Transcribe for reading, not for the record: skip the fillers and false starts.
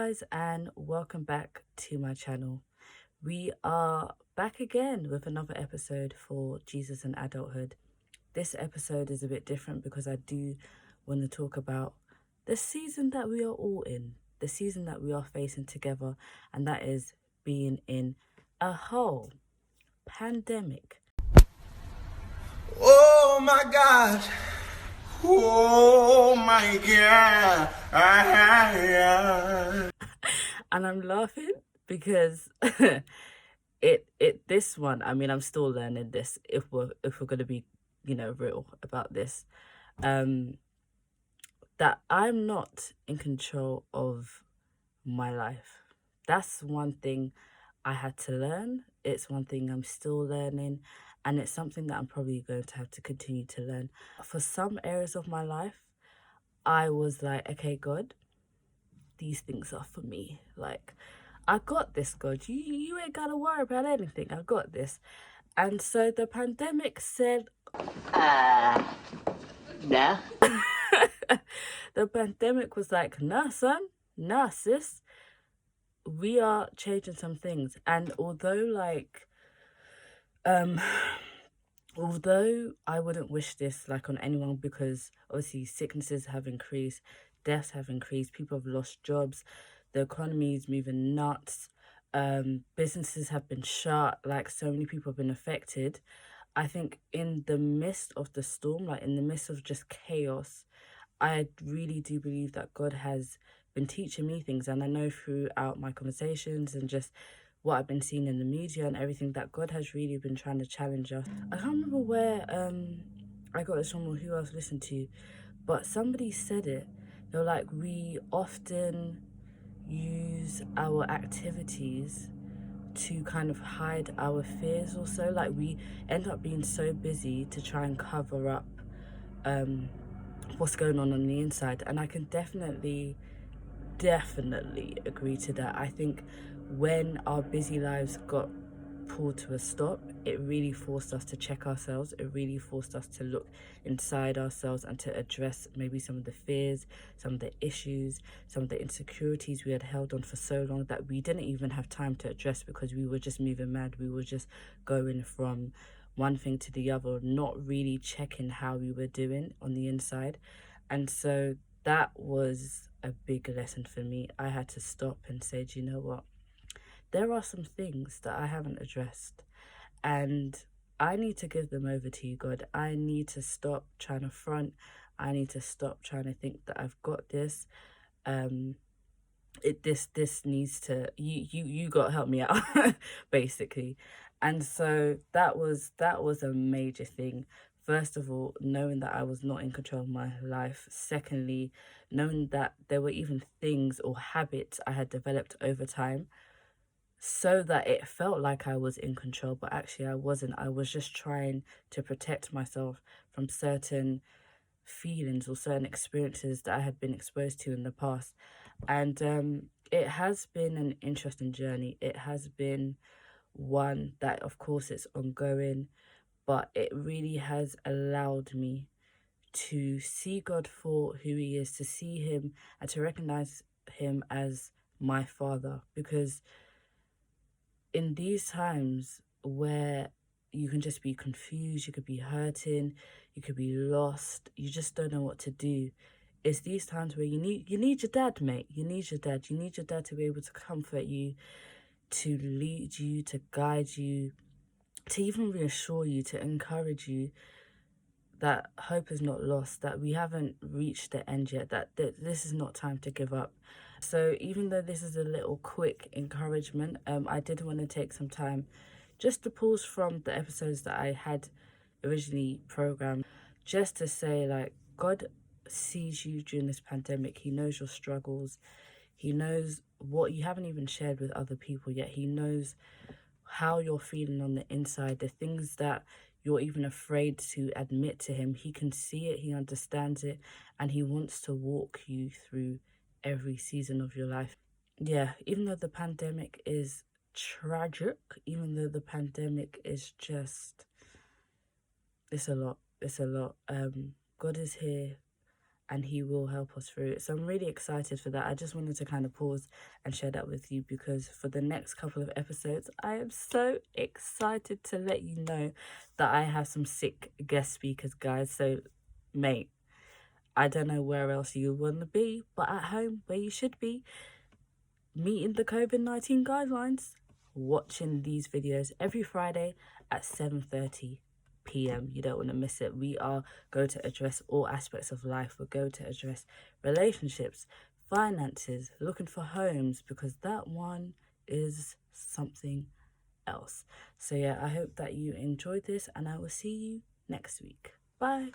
guys, and welcome back to my channel. We are back again with another episode for Jesus and Adulthood. This episode is a bit different because I do want to talk about the season that we are all in, the season that we are facing together, and that is being in a whole pandemic. Oh my God. Oh my God. And I'm laughing because this one, I mean, I'm still learning this if we're gonna be, real about this. That I'm not in control of my life. That's one thing I had to learn. It's one thing I'm still learning, and it's something that I'm probably going to have to continue to learn. For some areas of my life, I was like, okay, God, these things are for me. Like, I got this, God. You ain't gotta worry about anything. I got this. And so the pandemic said, No. the pandemic was like, nah, son, nah, sis, we are changing some things. And although I wouldn't wish this like on anyone, because obviously sicknesses have increased, deaths have increased, people have lost jobs, the economy is moving nuts, businesses have been shut, like so many people have been affected. I think in the midst of the storm, like in the midst of just chaos, I really do believe that God has been teaching me things. And I know throughout my conversations and just what I've been seeing in the media and everything, that God has really been trying to challenge us. I can't remember where I got this from or who I was listening to, but somebody said it. They were like, we often use our activities to kind of hide our fears or so. Like, we end up being so busy to try and cover up what's going on the inside. And I can definitely agree to that. I think when our busy lives got pulled to a stop, it really forced us to check ourselves. It really forced us to look inside ourselves and to address maybe some of the fears, some of the issues, some of the insecurities we had held on for so long that we didn't even have time to address because we were just moving mad. We were just going from one thing to the other, not really checking how we were doing on the inside. And so that was a big lesson for me. I had to stop and say, do you know what? There are some things that I haven't addressed, and I need to give them over to you, God. I need to stop trying to front. I need to stop trying to think that I've got this. This needs to, you got to help me out, basically. And so that was a major thing. First of all, knowing that I was not in control of my life. Secondly, knowing that there were even things or habits I had developed over time so that it felt like I was in control, but actually I wasn't. I was just trying to protect myself from certain feelings or certain experiences that I had been exposed to in the past. And it has been an interesting journey. It has been one that, of course, it's ongoing, but it really has allowed me to see God for who he is, to see him and to recognize him as my father. Because in these times where you can just be confused, you could be hurting, you could be lost, you just don't know what to do, it's these times where you need your dad, mate. You need your dad to be able to comfort you, to lead you, to guide you, to even reassure you, to encourage you that hope is not lost, that we haven't reached the end yet, that this is not time to give up. So even though this is a little quick encouragement, I did want to take some time just to pause from the episodes that I had originally programmed, just to say, like, God sees you during this pandemic. He knows your struggles. He knows what you haven't even shared with other people yet. He knows how you're feeling on the inside, the things that you're even afraid to admit to him. He can see it, he understands it, and he wants to walk you through every season of your life. Yeah, even though the pandemic is tragic, even though the pandemic is just, it's a lot. God is here, and he will help us through it. So I'm really excited for that. I just wanted to kind of pause and share that with you, because for the next couple of episodes, I am so excited to let you know that I have some sick guest speakers, guys. So, mate, I don't know where else you want to be, but at home where you should be, meeting the COVID-19 guidelines, watching these videos every Friday at 7:30 p.m. You don't want to miss it. We are going to address all aspects of life. We're going to address relationships, finances, looking for homes, because that one is something else. So yeah, I hope that you enjoyed this, and I will see you next week. Bye.